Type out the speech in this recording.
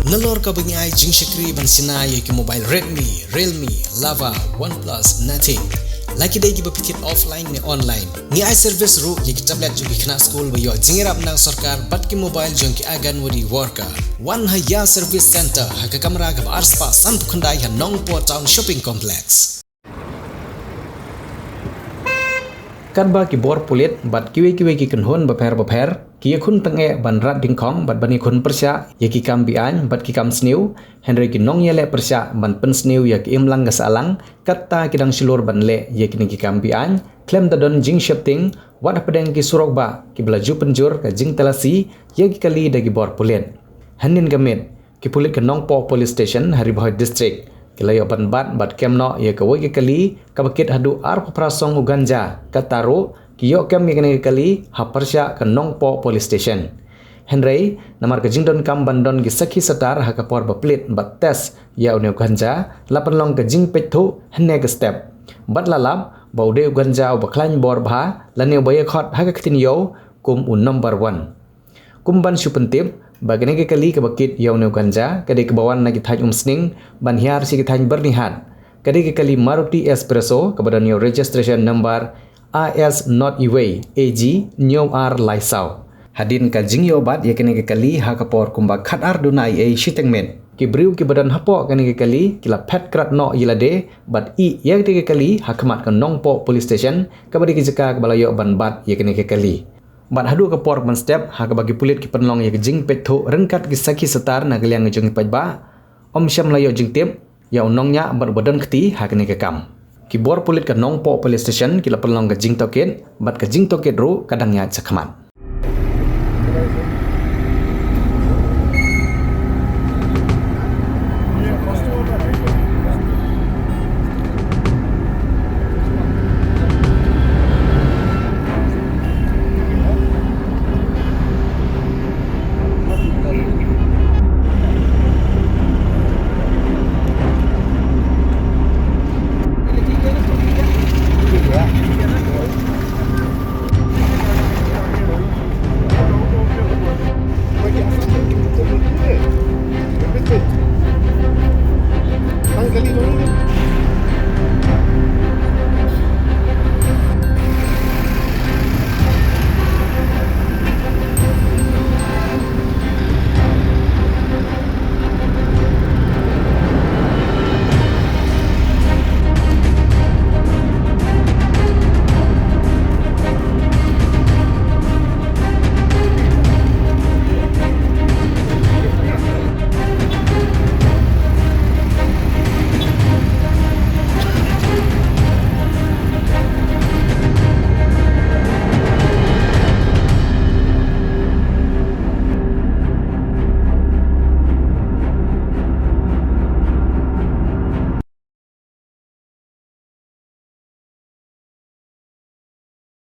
Ngalor ka bengi ai jing shakri ban sinai ki mobile Redmi, Realme, Lava, OnePlus, Nothing. Lagi dai ki bapikit offline ni online. Ni ai service ru ki tablet ju ki khna school ba yo jingirap nang sarkar bat ki mobile jong ki agan wari worker. One haya service center ha ka kamera ka arspa san khundai ha Nongpoh town shopping complex. Kan ba ki bor pulit bat kiwe ki kenhon baper ki khun tange ban rat dingkhong bat bani khun persya ye ki kam bian bat ki kam sniu henry ki nong yele persya ban pen sniu ye ki imlang ga salang katta ki dang silur ban le ye ki kam bian klem da don jing shifting wat pedeng ki surok ba ki belaju penjur ka jing telasi ye ki kali da ki bor pulit hanin gamit ki pulit ke Nongpoh police station hari Bhoi district Kilayo ban bat kemno ye ka woi kali ka bakit Haduh ar prasong Ganja ka taru ki Iohkem ye kene kali ha persya ka Nongpoh police station Henry namar ka jingdon kam bandon ki sakhi satar ha ka por baplit bat test ya uneu Ganja lapan long ka jing Phet thu hne ka step bat lalap baude Ganja ba khlain bor bha laneu baye khot ha ka ktin yo kum un number 1 kum ban supentip Bagane ke kali ke bakit yaw neu Ganja kade ke bawan na githaj sning ban hiar si githaj bernihat kade ke kali Maruti Espresso ke badan yaw registration number AS not iway AG nyaw ar laisau hadin ka jing yaw bat ye kene ke kali ha kapor kumba khat ar dunai ai shitengmen ki briu ki badan hapo kene ke kali kila Phet Krad no yilade bat I ye ke kali Hakhmat ke Nongpoh police station ke badi ke jaka ke balayo ban bat ye kene ke kali Bat Haduh ke por ban step ha ke bagi pulit ki penlong ye ke jing Phet thu rengkat ki sakhi setar na geliang jong paj ba om syam layo jing tip ya unong nya bar badan khti ha ke kam ki bor pulit ke Nongpoh police station ki la penlong ke jing toket bat ke jing toket ru kadang nya Hakhmat